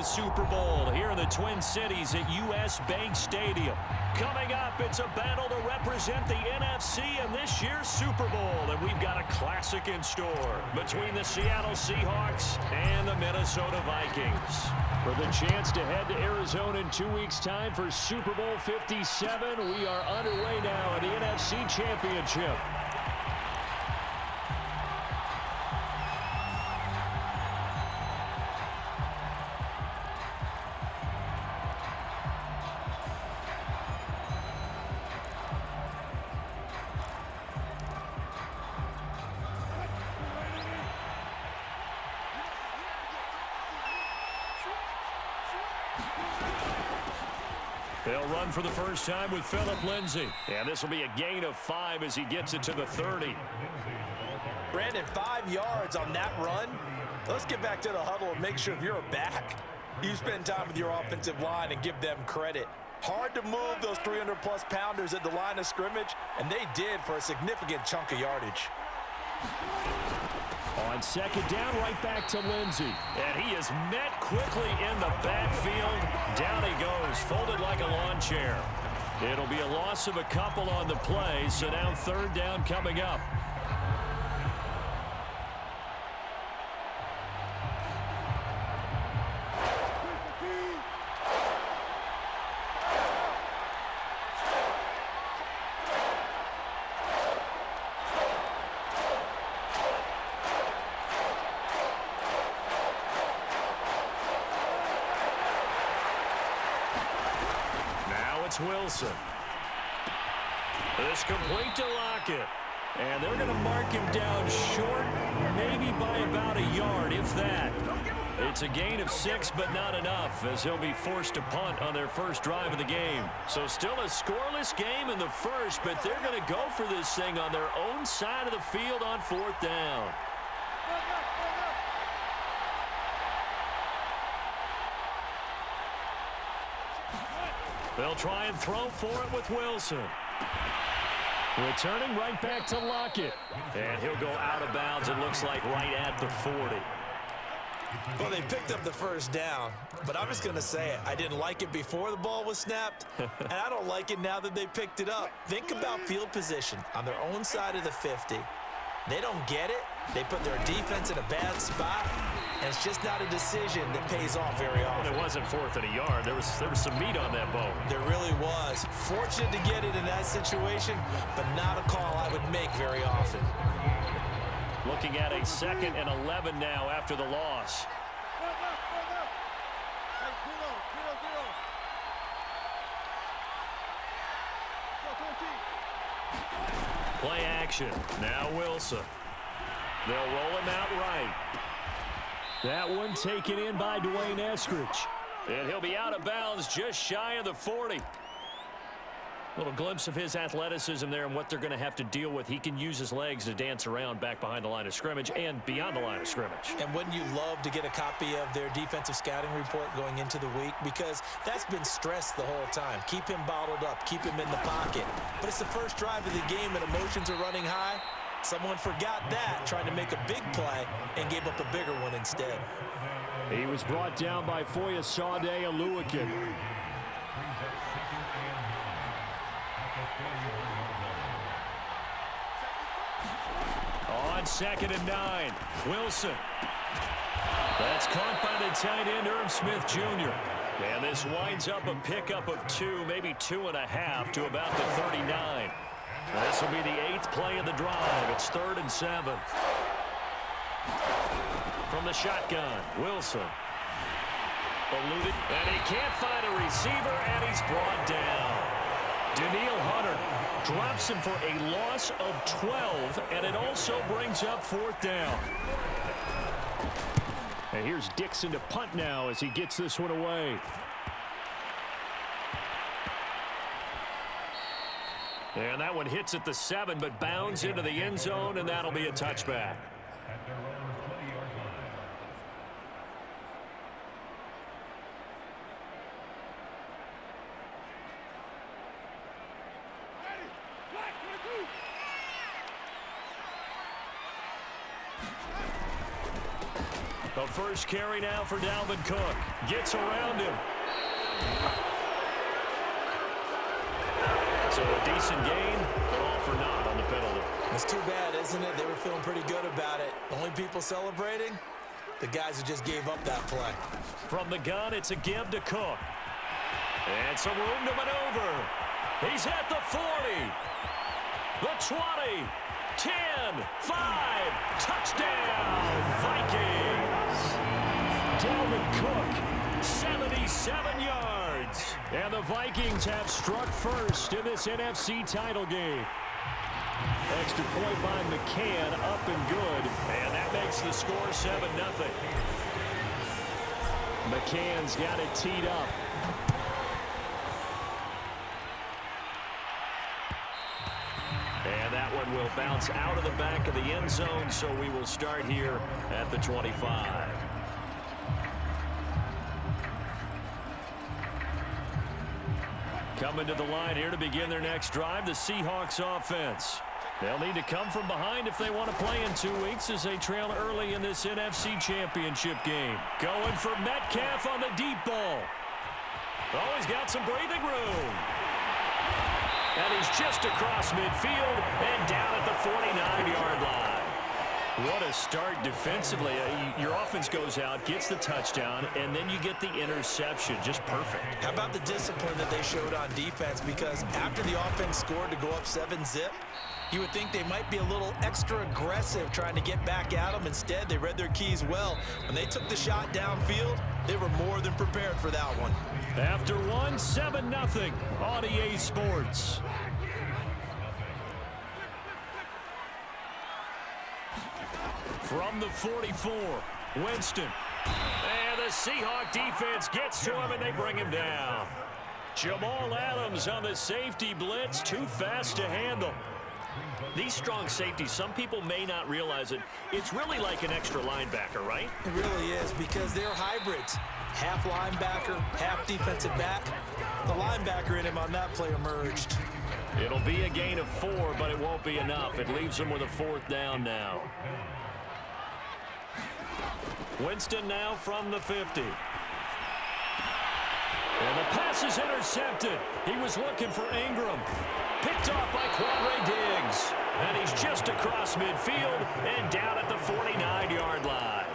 the Super Bowl here in the Twin Cities at U.S. Bank Stadium. Coming up, it's a battle to represent the NFC in this year's Super Bowl, and we've got a classic in store between the Seattle Seahawks and the Minnesota Vikings. For the chance to head to Arizona in 2 weeks' time for Super Bowl 57, we are underway now in the NFC Championship. They'll run for the first time with Phillip Lindsay. And this will be a gain of 5 as he gets it to the 30. Brandon, 5 yards on that run. Let's get back to the huddle and make sure if you're a back, you spend time with your offensive line and give them credit. Hard to move those 300-plus pounders at the line of scrimmage, and they did for a significant chunk of yardage. On second down, right back to Lindsay. And he is met quickly in the backfield. Down he goes, folded like a lawn chair. It'll be a loss of a couple on the play, so now third down coming up. Wilson. This complete to Lockett. And they're going to mark him down short, maybe by about a yard, if that. It's a gain of 6, but not enough, as he'll be forced to punt on their first drive of the game. So still a scoreless game in the first, but they're going to go for this thing on their own side of the field on fourth down. They'll try and throw for it with Wilson. Returning right back to Lockett. And he'll go out of bounds, it looks like, right at the 40. Well, they picked up the first down, but I'm just going to say it. I didn't like it before the ball was snapped, and I don't like it now that they picked it up. Think about field position on their own side of the 50. They don't get it. They put their defense in a bad spot, and it's just not a decision that pays off very often. Well, it wasn't fourth and a yard. There was some meat on that bone. There really was. Fortunate to get it in that situation, but not a call I would make very often. Looking at a 2nd and 11 now after the loss. Play action. Now Wilson. They'll roll him out right. That one taken in by Dwayne Eskridge. And he'll be out of bounds just shy of the 40. Little glimpse of his athleticism there and what they're going to have to deal with. He can use his legs to dance around back behind the line of scrimmage and beyond the line of scrimmage. And wouldn't you love to get a copy of their defensive scouting report going into the week? Because that's been stressed the whole time. Keep him bottled up. Keep him in the pocket. But it's the first drive of the game and emotions are running high. Someone forgot that, trying to make a big play and gave up a bigger one instead. He was brought down by Foyesade Oluwakin. On 2nd and 9, Wilson. That's caught by the tight end, Irv Smith Jr. And this winds up a pickup of 2, maybe 2.5 to about the 39. This will be the 8th play of the drive. It's 3rd and 7. From the shotgun, Wilson. Eluded, and he can't find a receiver, and he's brought down. Daniil Hunter drops him for a loss of 12, and it also brings up 4th down. And here's Dixon to punt now as he gets this one away. And that one hits at the 7, but bounds into the end zone, and that'll be a touchback. A first carry now for Dalvin Cook. Gets around him. So a decent gain, but all for naught on the penalty. It's too bad, isn't it? They were feeling pretty good about it. Only people celebrating, the guys who just gave up that play. From the gun, it's a give to Cook. And some room to maneuver. He's at the 40. The 20. 10. 5. Touchdown, Vikings. Dalvin Cook, 77 yards. And the Vikings have struck first in this NFC title game. Extra point by McCann, up and good. And that makes the score 7-0. McCann's got it teed up. And that one will bounce out of the back of the end zone, so we will start here at the 25. Coming to the line here to begin their next drive, the Seahawks offense. They'll need to come from behind if they want to play in 2 weeks as they trail early in this NFC Championship game. Going for Metcalf on the deep ball. Oh, he's got some breathing room. And he's just across midfield and down at the 49-yard line. What a start defensively. Your offense goes out, gets the touchdown, and then you get the interception. Just perfect. How about the discipline that they showed on defense? Because after the offense scored to go up 7-zip, you would think they might be a little extra aggressive trying to get back at them. Instead, they read their keys well. When they took the shot downfield, they were more than prepared for that one. After one, 7-0 on EA Sports. From the 44, Winston. And the Seahawk defense gets to him, and they bring him down. Jamal Adams on the safety blitz, too fast to handle. These strong safeties, some people may not realize it. It's really like an extra linebacker, right? It really is, because they're hybrids. Half linebacker, half defensive back. The linebacker in him on that play emerged. It'll be a gain of 4, but it won't be enough. It leaves them with a 4th down now. Winston now from the 50. And the pass is intercepted. He was looking for Ingram. Picked off by Quadre Diggs. And he's just across midfield and down at the 49-yard line.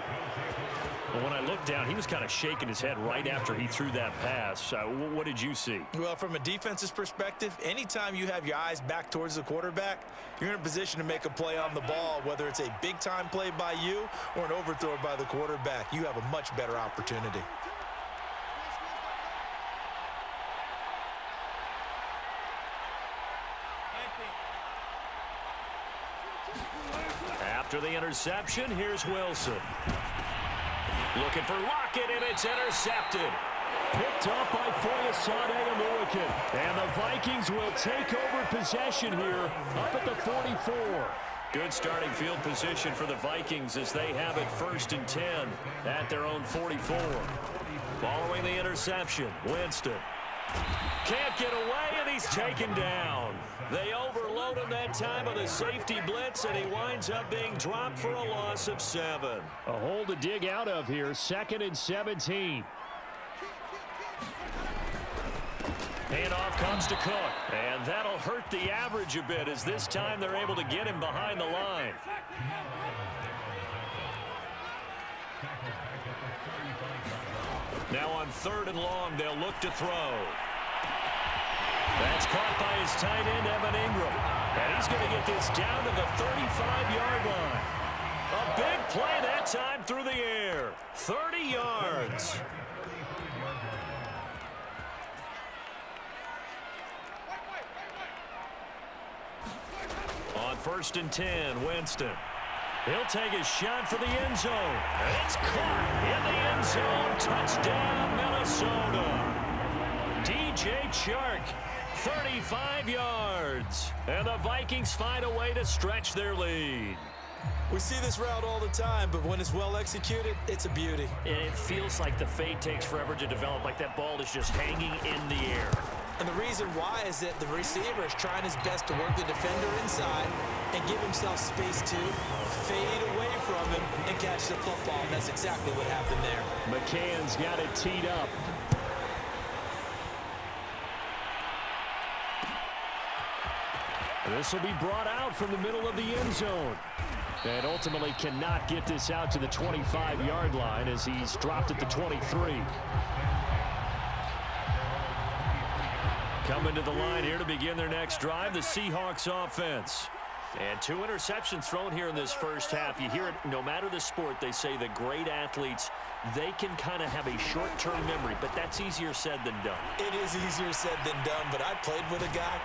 But when I looked down, he was kind of shaking his head right after he threw that pass. What did you see? Well, from a defense's perspective, anytime you have your eyes back towards the quarterback, you're in a position to make a play on the ball, whether it's a big-time play by you or an overthrow by the quarterback. You have a much better opportunity. After the interception, here's Wilson. Looking for Lockett, and it's intercepted. Picked up by Foyesade Aluakin. And the Vikings will take over possession here up at the 44. Good starting field position for the Vikings as they have it 1st and 10 at their own 44. Following the interception, Winston. Can't get away, and he's taken down. They overload him that time with a safety blitz, and he winds up being dropped for a loss of 7. A hole to dig out of here, 2nd and 17. Handoff comes to Cook, and that'll hurt the average a bit as this time they're able to get him behind the line. Now on 3rd and long, they'll look to throw. That's caught by his tight end, Evan Ingram. And he's going to get this down to the 35-yard line. A big play that time through the air. 30 yards. On 1st and 10, Winston. He'll take a shot for the end zone. And it's caught in the end zone. Touchdown, Minnesota. DJ Chark, 35 yards. And the Vikings find a way to stretch their lead. We see this route all the time, but when it's well executed, it's a beauty. And it feels like the fade takes forever to develop, like that ball is just hanging in the air. And the reason why is that the receiver is trying his best to work the defender inside and give himself space to fade away from him and catch the football. And that's exactly what happened there. McCann's got it teed up. This will be brought out from the middle of the end zone. And ultimately cannot get this out to the 25-yard line as he's dropped at the 23. Coming to the line here to begin their next drive, the Seahawks offense. And 2 interceptions thrown here in this first half. You hear it no matter the sport. They say the great athletes, they can kind of have a short-term memory, but that's easier said than done. It is easier said than done, but I played with a guy.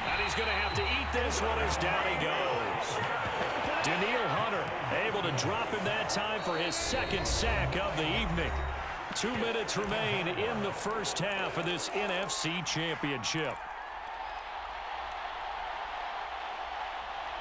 And he's going to have to eat this one as down he goes. Danielle Hunter able to drop him that time for his second sack of the evening. 2 minutes remain in the first half of this NFC Championship.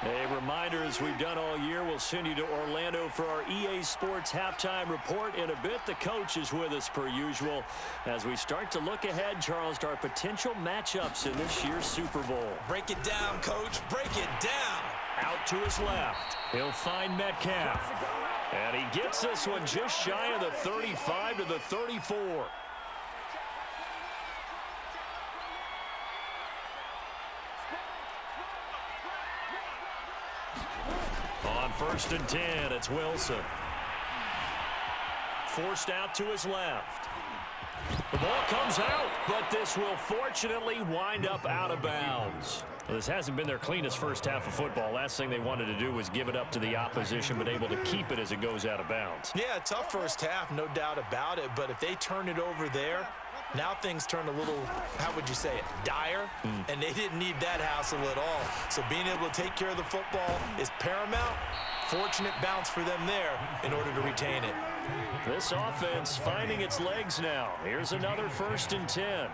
A reminder, as we've done all year, we'll send you to Orlando for our EA Sports halftime report. In a bit, the coach is with us per usual as we start to look ahead, Charles, to our potential matchups in this year's Super Bowl. Break it down, Coach. Break it down. Out to his left. He'll find Metcalf. And he gets this one just shy of the 35 to the 34. On 1st and 10, it's Wilson. Forced out to his left. The ball comes out, but this will fortunately wind up out of bounds. Well, this hasn't been their cleanest first half of football. Last thing they wanted to do was give it up to the opposition, but able to keep it as it goes out of bounds. Yeah, tough first half, no doubt about it. But if they turn it over there, now things turn a little, how would you say it, dire? And they didn't need that hassle at all. So being able to take care of the football is paramount. Fortunate bounce for them there in order to retain it. This offense finding its legs now. Here's another 1st and 10.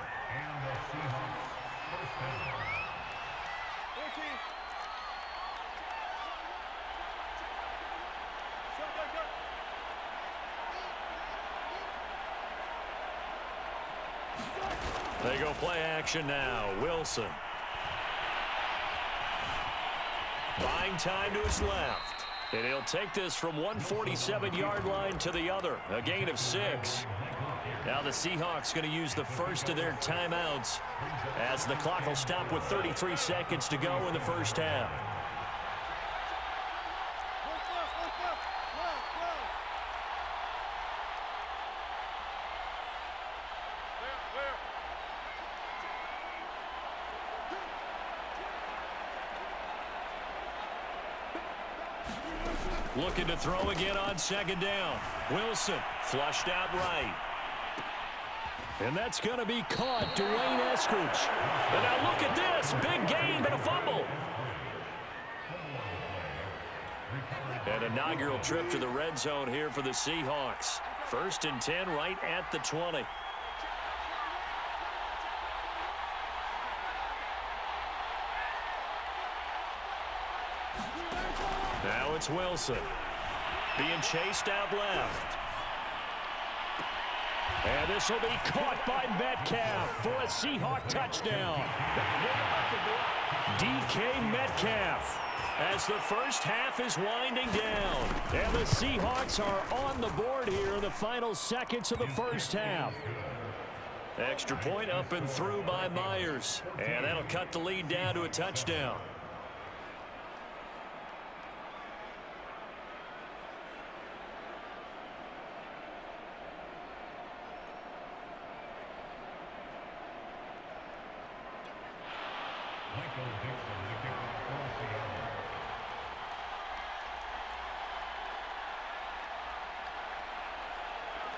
They go play action now. Wilson. Buying time to his left. And he'll take this from 147-yard line to the other. A gain of 6. Now the Seahawks going to use the first of their timeouts as the clock will stop with 33 seconds to go in the first half. Looking to throw again on 2nd down. Wilson flushed out right. And that's going to be caught. Dwayne Eskridge. And now look at this. Big gain, but a fumble. An inaugural trip to the red zone here for the Seahawks. 1st and 10 right at the 20. Now it's Wilson. Being chased out left. And this will be caught by Metcalf for a Seahawk touchdown. DK Metcalf as the first half is winding down. And the Seahawks are on the board here in the final seconds of the first half. Extra point up and through by Myers. And that'll cut the lead down to a touchdown.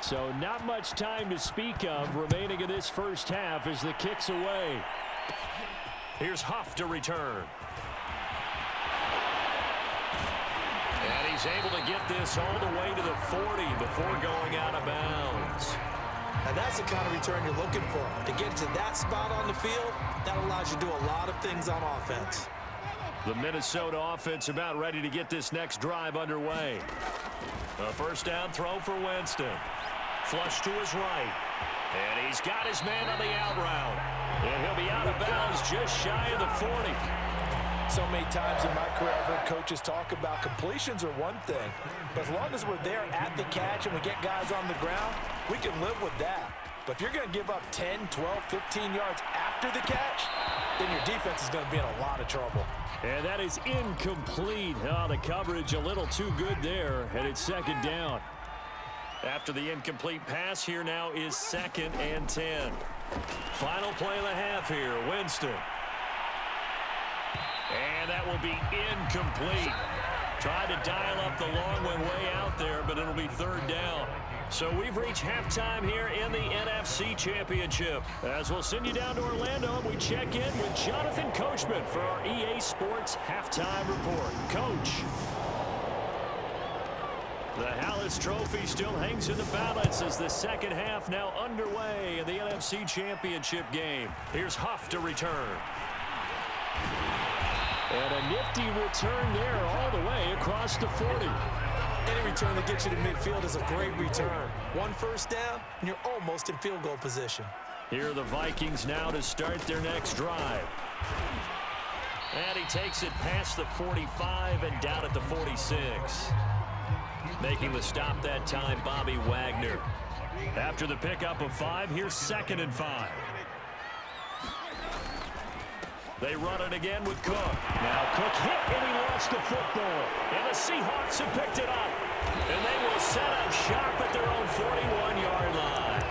So not much time to speak of remaining in this first half as the kick's away. Here's Huff to return. And he's able to get this all the way to the 40 before going out of bounds. Now that's the kind of return you're looking for. To get to that spot on the field, that allows you to do a lot of things on offense. The Minnesota offense about ready to get this next drive underway. A 1st down throw for Winston. Flush to his right. And He's got his man on the out route. And he'll be out of bounds just shy of the 40. So many times in my career, I've heard coaches talk about completions are one thing. But as long as we're there at the catch and we get guys on the ground, we can live with that. But if you're going to give up 10, 12, 15 yards after the catch, then your defense is going to be in a lot of trouble. And that is incomplete. Oh, the coverage a little too good there, and it's second down. After the incomplete pass, here now is 2nd and 10. Final play of the half here, Winston. And that will be incomplete. Tried to dial up the long one way out there, but it'll be 3rd down. So we've reached halftime here in the NFC Championship. As we'll send you down to Orlando, and we check in with Jonathan Coachman for our EA Sports Halftime Report. Coach. The Hallis Trophy still hangs in the balance as the second half now underway in the NFC Championship game. Here's Huff to return. And a nifty return there all the way across the 40. Any return that gets you to midfield is a great return. 1 first down, and you're almost in field goal position. Here are the Vikings now to start their next drive. And he takes it past the 45 and down at the 46. Making the stop that time, Bobby Wagner. After the pickup of 5, here's 2nd and 5. They run it again with Cook. Now Cook hit and he lost the football. And the Seahawks have picked it up. And they will set up shop at their own 41-yard line.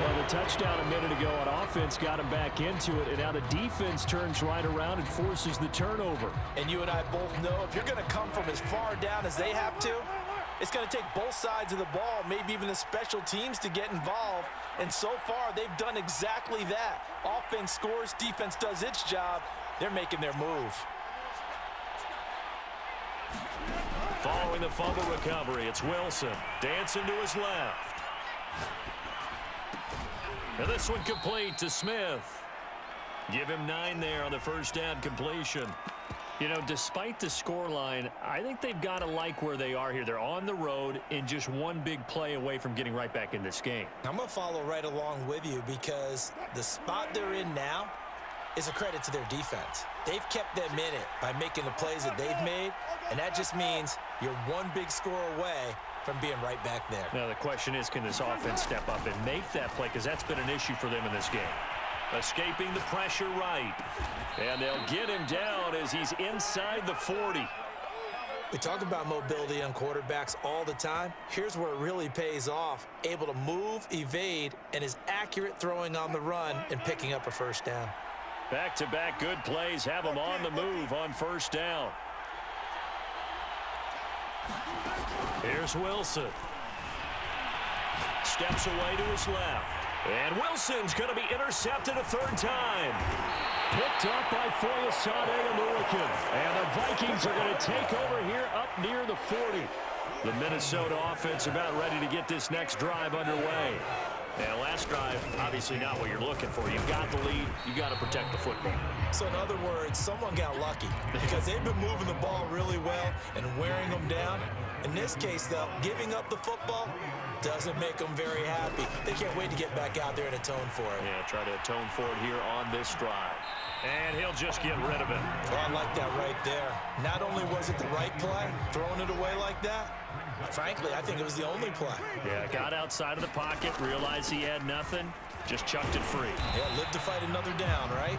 Well, the touchdown a minute ago on offense got him back into it. And now the defense turns right around and forces the turnover. And you and I both know if you're going to come from as far down as they have to, it's going to take both sides of the ball, maybe even the special teams to get involved. And so far, they've done exactly that. Offense scores, defense does its job. They're making their move. Following the fumble recovery, it's Wilson. Dancing to his left. And this one complete to Smith. Give him 9 there on the first down completion. You know, despite the scoreline, I think they've got to like where they are here. They're on the road and just one big play away from getting right back in this game. I'm going to follow right along with you because the spot they're in now is a credit to their defense. They've kept them in it by making the plays that they've made, and that just means you're one big score away from being right back there. Now, the question is, can this offense step up and make that play? Because that's been an issue for them in this game. Escaping the pressure right. And they'll get him down as he's inside the 40. We talk about mobility on quarterbacks all the time. Here's where it really pays off. Able to move, evade, and is accurate throwing on the run and picking up a first down. Back-to-back good plays have him on the move on first down. Here's Wilson. Steps away to his left. And Wilson's going to be intercepted a 3rd time. Picked up by Foyesade Aluakin. And the Vikings are going to take over here up near the 40. The Minnesota offense about ready to get this next drive underway. And last drive, obviously not what you're looking for. You've got the lead. You've got to protect the football. So in other words, someone got lucky because they've been moving the ball really well and wearing them down. In this case, though, giving up the football doesn't make them very happy. They can't wait to get back out there and atone for it. Yeah, try to atone for it here on this drive. And he'll just get rid of it. Oh, I like that right there. Not only was it the right play, throwing it away like that, frankly, I think it was the only play. Yeah, got outside of the pocket, realized he had nothing, just chucked it free. Yeah, live to fight another down, right?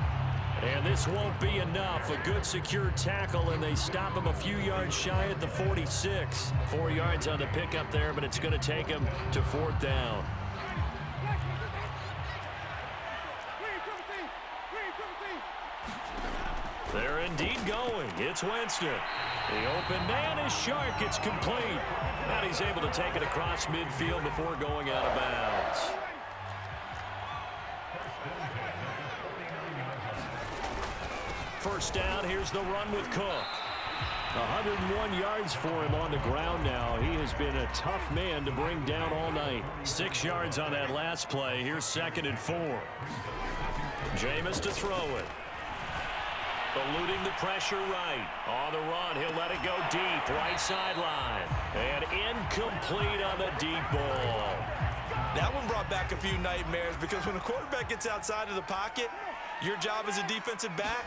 And this won't be enough. A good secure tackle, and they stop him a few yards shy at the 46. 4 yards on the pickup there, but it's going to take him to 4th down. They're indeed going. It's Winston. The open man is Shark. It's complete. And he's able to take it across midfield before going out of bounds. First down, here's the run with Cook. 101 yards for him on the ground now. He has been a tough man to bring down all night. 6 yards on that last play. Here's 2nd and 4. Jameis to throw it. Eluding the pressure right. On the run, he'll let it go deep. Right sideline. And incomplete on the deep ball. That one brought back a few nightmares because when a quarterback gets outside of the pocket, your job as a defensive back,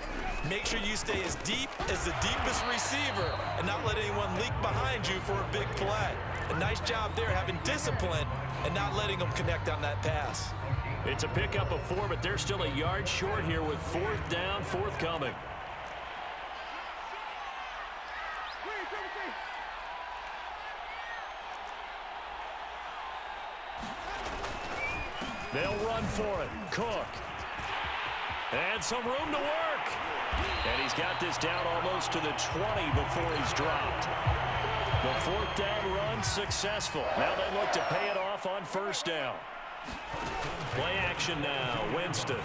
make sure you stay as deep as the deepest receiver and not let anyone leak behind you for a big play. A nice job there having discipline and not letting them connect on that pass. It's a pickup of 4, but they're still a yard short here with 4th down, forthcoming. They'll run for it. Cook. And some room to work. And he's got this down almost to the 20 before he's dropped. The 4th down run successful. Now they look to pay it off on 1st down. Play action now. Winston.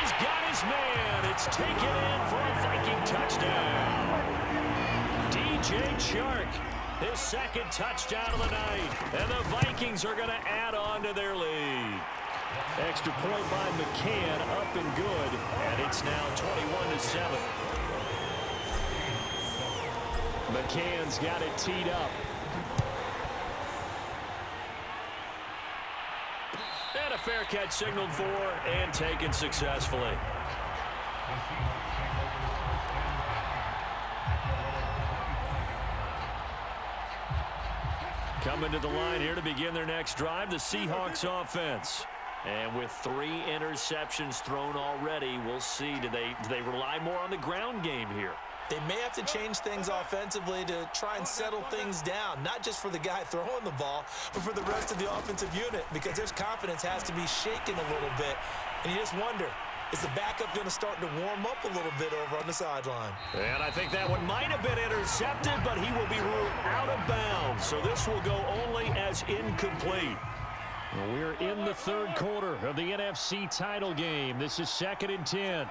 He's got his man. It's taken in for a Viking touchdown. DJ Chark. His 2nd touchdown of the night. And the Vikings are going to add on to their lead. Extra point by McCann, up and good. And it's now 21-7. McCann's got it teed up. And a fair catch signaled for and taken successfully. Coming to the line here to begin their next drive, the Seahawks offense. And with 3 interceptions thrown already, we'll see. Do they rely more on the ground game here? They may have to change things offensively to try and settle things down, not just for the guy throwing the ball, but for the rest of the offensive unit, because their confidence has to be shaken a little bit. And you just wonder, is the backup going to start to warm up a little bit over on the sideline? And I think that one might have been intercepted, but he will be ruled out of bounds. So this will go only as incomplete. Well, we're in the 3rd quarter of the NFC title game. This is 2nd and 10.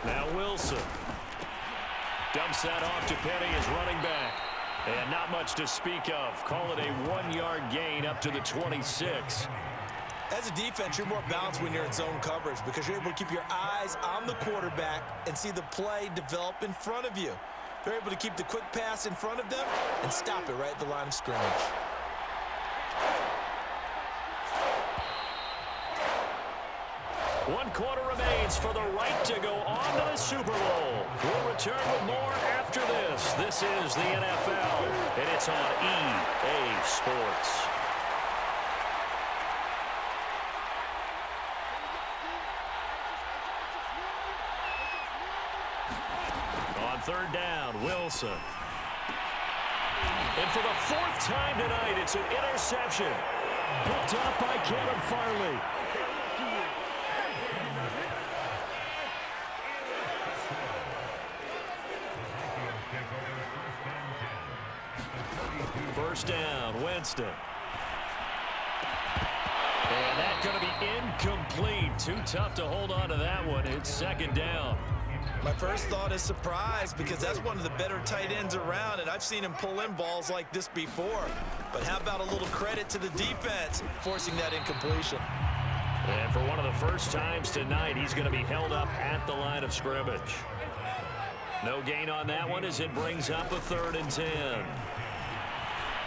Now Wilson. Dumps that off to Penny as running back. And not much to speak of. Call it a 1-yard gain up to the 26. As a defense, you're more balanced when you're in zone coverage because you're able to keep your eyes on the quarterback and see the play develop in front of you. They're able to keep the quick pass in front of them and stop it right at the line of scrimmage. One quarter remains for the right to go on to the Super Bowl. We'll return with more after this. This is the NFL, and it's on EA Sports. On 3rd down, Wilson. And for the 4th time tonight, it's an interception. Picked up by Kevin Farley. First down, Winston. And that's going to be incomplete. Too tough to hold on to that one. It's 2nd down. My first thought is surprise because that's one of the better tight ends around, and I've seen him pull in balls like this before. But how about a little credit to the defense forcing that incompletion? And for one of the first times tonight, he's going to be held up at the line of scrimmage. No gain on that one as it brings up a 3rd and 10.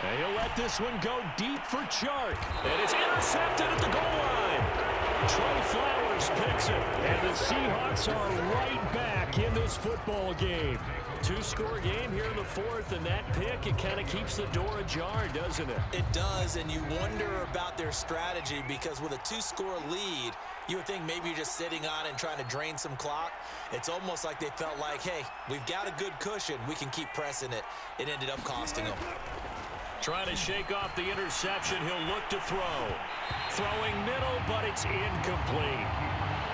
And he'll let this one go deep for Chark. And it's intercepted at the goal line. Trey Flowers picks it. And the Seahawks are right back in this football game. 2-score game here in the 4th, and that pick, it kind of keeps the door ajar, doesn't it? It does, and you wonder about their strategy because with a 2-score lead, you would think maybe you're just sitting on it and trying to drain some clock. It's almost like they felt like, hey, we've got a good cushion. We can keep pressing it. It ended up costing them. Trying to shake off the interception. He'll look to throw. Throwing middle, but it's incomplete.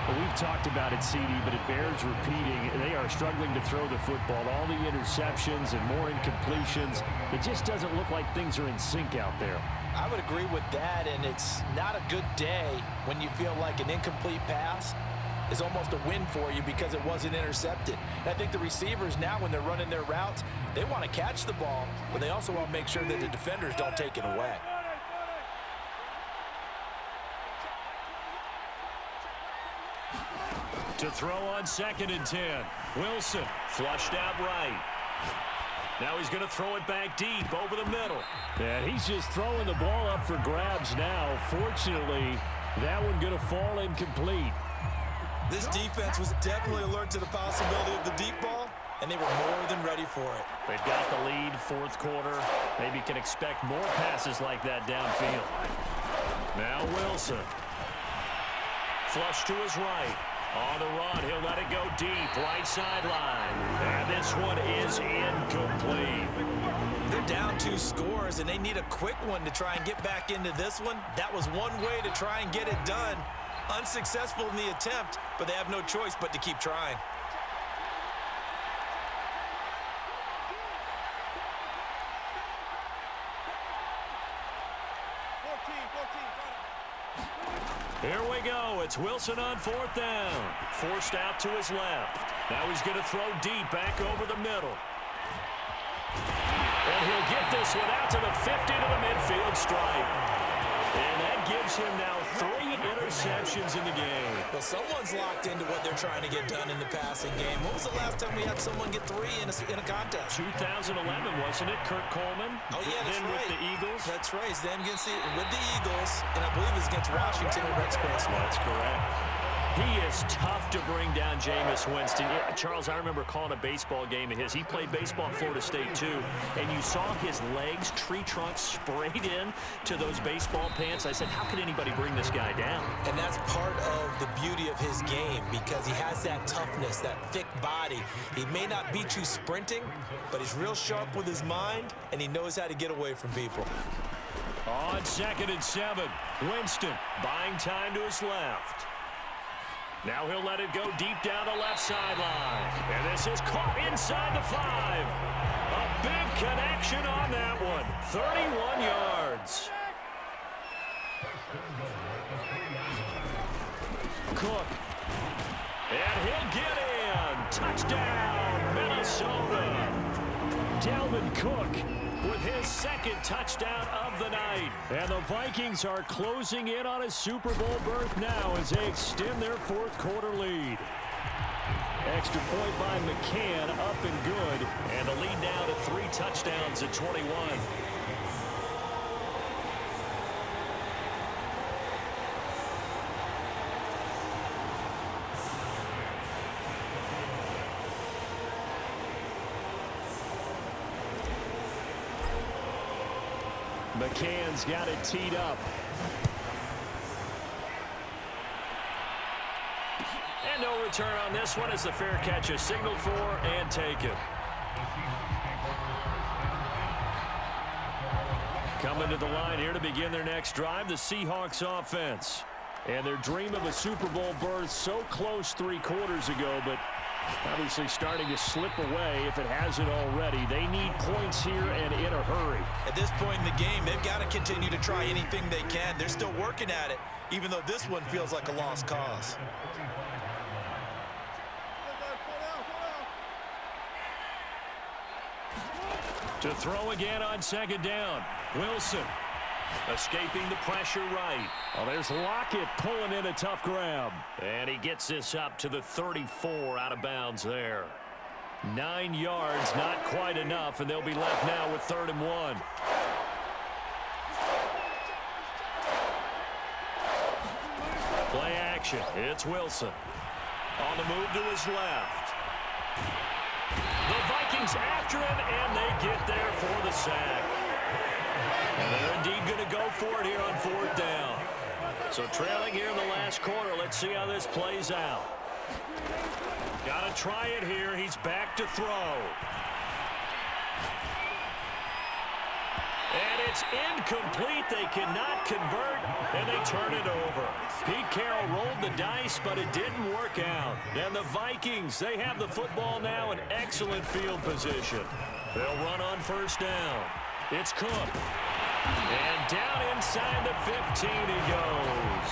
Well, we've talked about it, CD, but it bears repeating. They are struggling to throw the football. All the interceptions and more incompletions. It just doesn't look like things are in sync out there. I would agree with that, and it's not a good day when you feel like an incomplete pass is almost a win for you because it wasn't intercepted. And I think the receivers now, when they're running their routes, they want to catch the ball, but they also want to make sure that the defenders don't take it away. To throw on 2nd and 10. Wilson flushed out right. Now he's going to throw it back deep over the middle. And he's just throwing the ball up for grabs now. Fortunately, that one going to fall incomplete. This defense was definitely alert to the possibility of the deep ball, and they were more than ready for it. They've got the lead, 4th quarter. Maybe can expect more passes like that downfield. Now Wilson. Flush to his right. On the run, he'll let it go deep, right sideline. And this one is incomplete. They're down 2 scores, and they need a quick one to try and get back into this one. That was one way to try and get it done. Unsuccessful in the attempt, but they have no choice but to keep trying. Here we go. It's Wilson on 4th down. Forced out to his left. Now he's going to throw deep back over the middle. And he'll get this one out to the 50 to the midfield stripe. And that gives him now 3 interceptions in the game. Well, someone's locked into what they're trying to get done in the passing game. When was the last time we had someone get 3 in a contest? 2011, wasn't it? Kurt Coleman. Oh, yeah, that's then right. with the Eagles. That's right. He's then with the Eagles, and I believe it's against Washington and Rex Grossman. That's correct. He is tough to bring down, Jameis Winston. Yeah, Charles, I remember calling a baseball game of his. He played baseball at Florida State, too. And you saw his legs, tree trunks sprayed in to those baseball pants. I said, how could anybody bring this guy down? And that's part of the beauty of his game because he has that toughness, that thick body. He may not beat you sprinting, but he's real sharp with his mind, and he knows how to get away from people. On 2nd and 7, Winston buying time to his left. Now he'll let it go deep down the left sideline. And this is caught inside the 5. A big connection on that one. 31 yards. Cook. And he'll get in. Touchdown, Minnesota. Dalvin Cook with his 2nd touchdown of the night. And the Vikings are closing in on a Super Bowl berth now as they extend their 4th quarter lead. Extra point by McCann, up and good. And the lead now to 3 touchdowns at 21. McCann's got it teed up. And no return on this one as the fair catch is signaled for and taken. Coming to the line here to begin their next drive, the Seahawks offense. And their dream of a Super Bowl berth so close 3 quarters ago, but obviously starting to slip away if it hasn't already. They need points here and in a hurry. At this point in the game, they've got to continue to try anything they can. They're still working at it, even though this one feels like a lost cause. To throw again on 2nd down. Wilson escaping the pressure right. Well, there's Lockett pulling in a tough grab. And he gets this up to the 34 out of bounds there. 9 yards, not quite enough, and they'll be left now with 3rd and 1. Play action. It's Wilson. On the move to his left. The Vikings after him, and they get there for the sack. And they're indeed going to go for it here on 4th down. So trailing here in the last quarter. Let's see how this plays out. Got to try it here. He's back to throw. And it's incomplete. They cannot convert, and they turn it over. Pete Carroll rolled the dice, but it didn't work out. And the Vikings, they have the football now in excellent field position. They'll run on 1st down. It's Cook. And down inside the 15 he goes.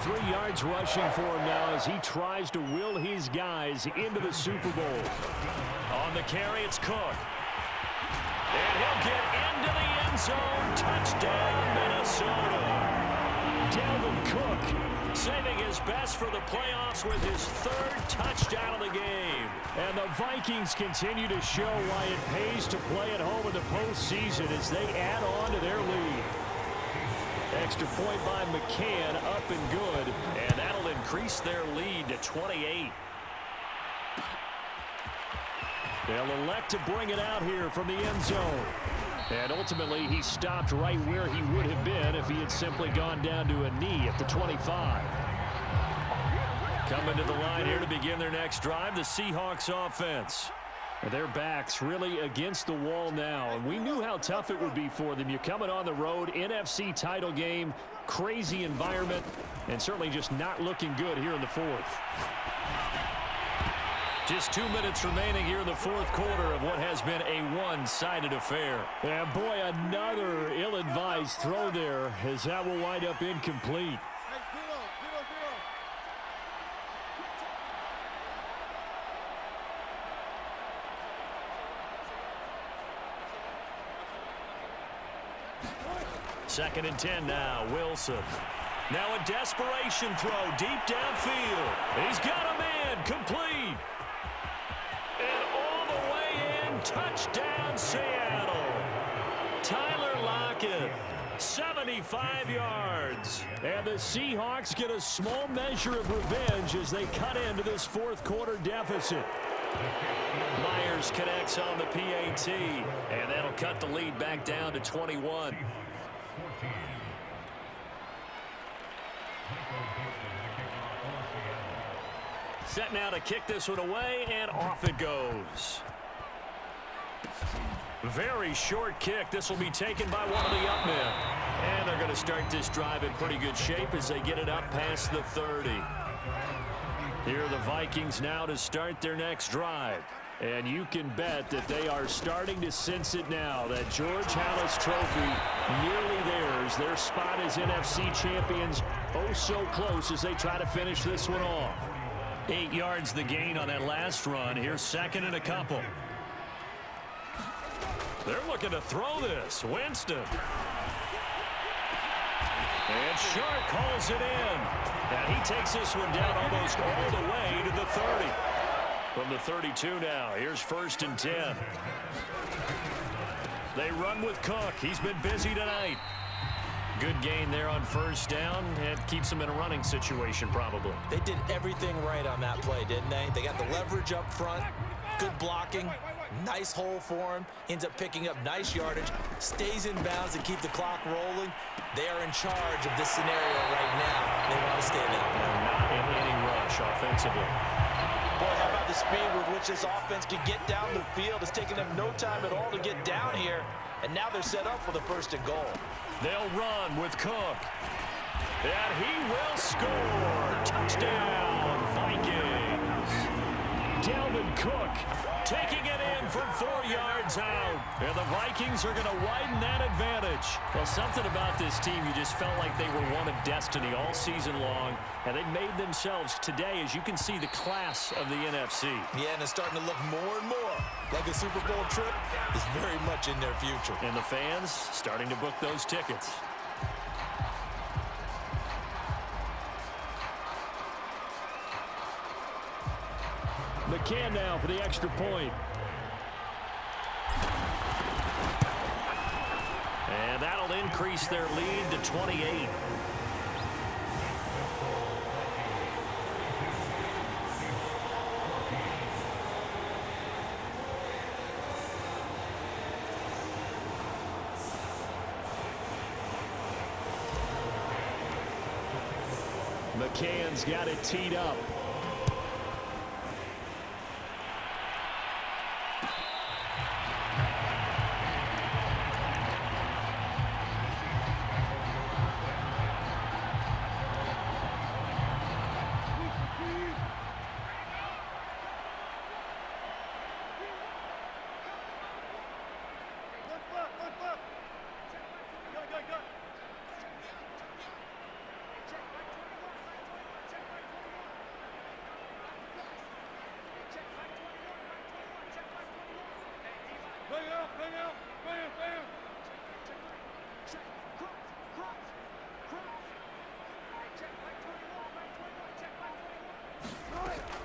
143 yards rushing for him now as he tries to will his guys into the Super Bowl. On the carry, it's Cook. And he'll get into the end zone. Touchdown, Minnesota. Dalvin Cook saving his best for the playoffs with his third touchdown of the game. And the Vikings continue to show why it pays to play at home in the postseason as they add on to their lead. Extra point by McCann, up and good. And that'll increase their lead to 28. They'll elect to bring it out here from the end zone. And ultimately, he stopped right where he would have been if he had simply gone down to a knee at the 25. Coming to the line here to begin their next drive, the Seahawks offense. And their backs really against the wall now. And we knew how tough it would be for them. You're coming on the road, NFC title game, crazy environment, and certainly just not looking good here in the fourth. Just 2 minutes remaining here in the fourth quarter of what has been a one-sided affair. And boy, another ill-advised throw there as that will wind up incomplete. Second and 10 now, Wilson. Now a desperation throw deep downfield. He's got a man, complete. And all the way in, touchdown Seattle. Tyler Lockett, 75 yards. And the Seahawks get a small measure of revenge as they cut into this fourth quarter deficit. Myers connects on the PAT, and that'll cut the lead back down to 21. Set now to kick this one away, and off it goes. Very short kick. This will be taken by one of the up men. And they're going to start this drive in pretty good shape as they get it up past the 30. Here are the Vikings now to start their next drive. And you can bet that they are starting to sense it now. That George Halas trophy nearly theirs. Their spot as NFC champions, oh so close as they try to finish this one off. 8 yards the gain on that last run. Here's second and a couple. They're looking to throw this. Winston. And Shark calls it in. And he takes this one down almost all the way to the 30. From the 32 now, here's first and 10. They run with Cook. He's been busy tonight. Good gain there on first down. It keeps them in a running situation probably. They did everything right on that play, didn't they? They got the leverage up front, good blocking, nice hole for him, ends up picking up nice yardage, stays in bounds to keep the clock rolling. They are in charge of this scenario right now. They want to stay that way. Not in any rush offensively. Boy, how about the speed with which this offense can get down the field? It's taken them no time at all to get down here, and now they're set up for the first and goal. They'll run with Cook. And he will score. Touchdown, Vikings. Dalvin Cook taking it in from 4 yards out. And the Vikings are going to widen that advantage. Well, something about this team, you just felt like they were one of destiny all season long. And they made themselves today, as you can see, the class of the NFC. Yeah, and it's starting to look more and more like a Super Bowl trip is very much in their future. And the fans starting to book those tickets. McCann now for the extra point. And that'll increase their lead to 28. McCann's got it teed up.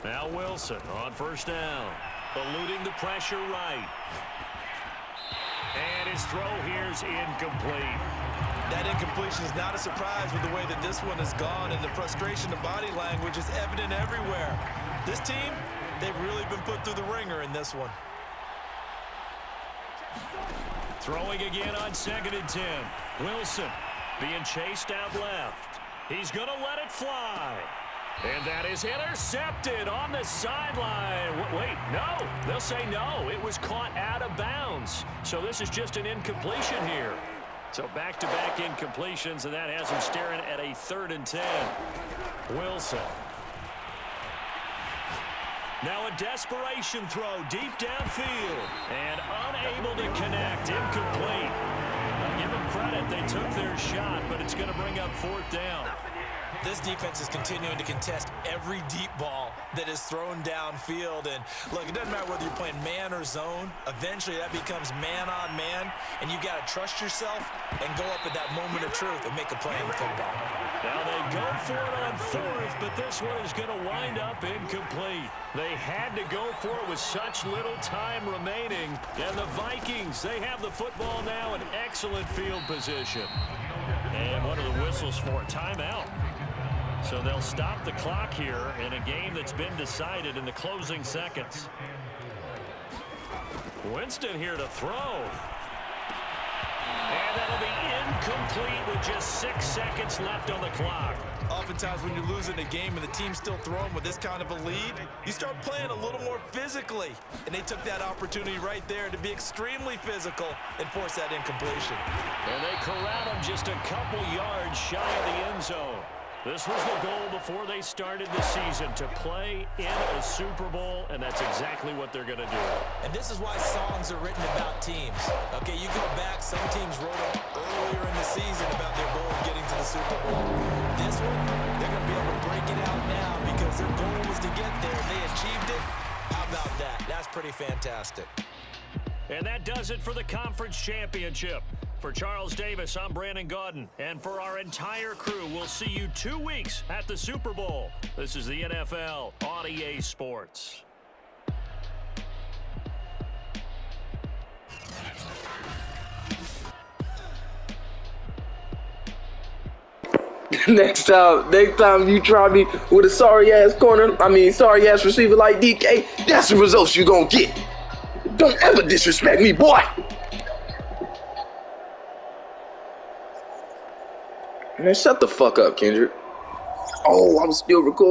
Now Wilson on first down. Eluding the pressure right. And his throw here's incomplete. That incompletion is not a surprise with the way that this one has gone, and the frustration of body language is evident everywhere. This team, they've really been put through the ringer in this one. Throwing again on 2nd and 10. Wilson being chased out left. He's going to let it fly. And that is intercepted on the sideline. Wait, no. They'll say no. It was caught out of bounds. So this is just an incompletion here. So back-to-back incompletions, and that has him staring at a 3rd and 10. Wilson. Now a desperation throw deep downfield. And unable to connect. Incomplete. Now give them credit. They took their shot, but it's going to bring up 4th down. This defense is continuing to contest every deep ball that is thrown downfield. And look, it doesn't matter whether you're playing man or zone. Eventually that becomes man on man, and you've got to trust yourself and go up at that moment of truth and make a play in the football. Now they go for it on 4th, but this one is going to wind up incomplete. They had to go for it with such little time remaining. And the Vikings, they have the football now in excellent field position. And what are the whistles for? Timeout. So they'll stop the clock here in a game that's been decided in the closing seconds. Winston here to throw. And that'll be incomplete with just 6 seconds left on the clock. Oftentimes when you're losing a game and the team's still throwing with this kind of a lead, you start playing a little more physically. And they took that opportunity right there to be extremely physical and force that incompletion. And they corral him just a couple yards shy of the end zone. This was the goal before they started the season, to play in a Super Bowl, and that's exactly what they're going to do. And this is why songs are written about teams. Okay, you go back, some teams wrote them earlier in the season about their goal of getting to the Super Bowl. This one, they're going to be able to break it out now because their goal was to get there. They achieved it. How about that? That's pretty fantastic. And that does it for the conference championship. For Charles Davis, I'm Brandon Gaudin. And for our entire crew, we'll see you 2 weeks at the Super Bowl. This is the NFL on EA Sports. Next time you try me with a sorry ass receiver like DK, that's the results you gonna get. Don't ever disrespect me, boy. Man, shut the fuck up, Kendrick. Oh, I'm still recording.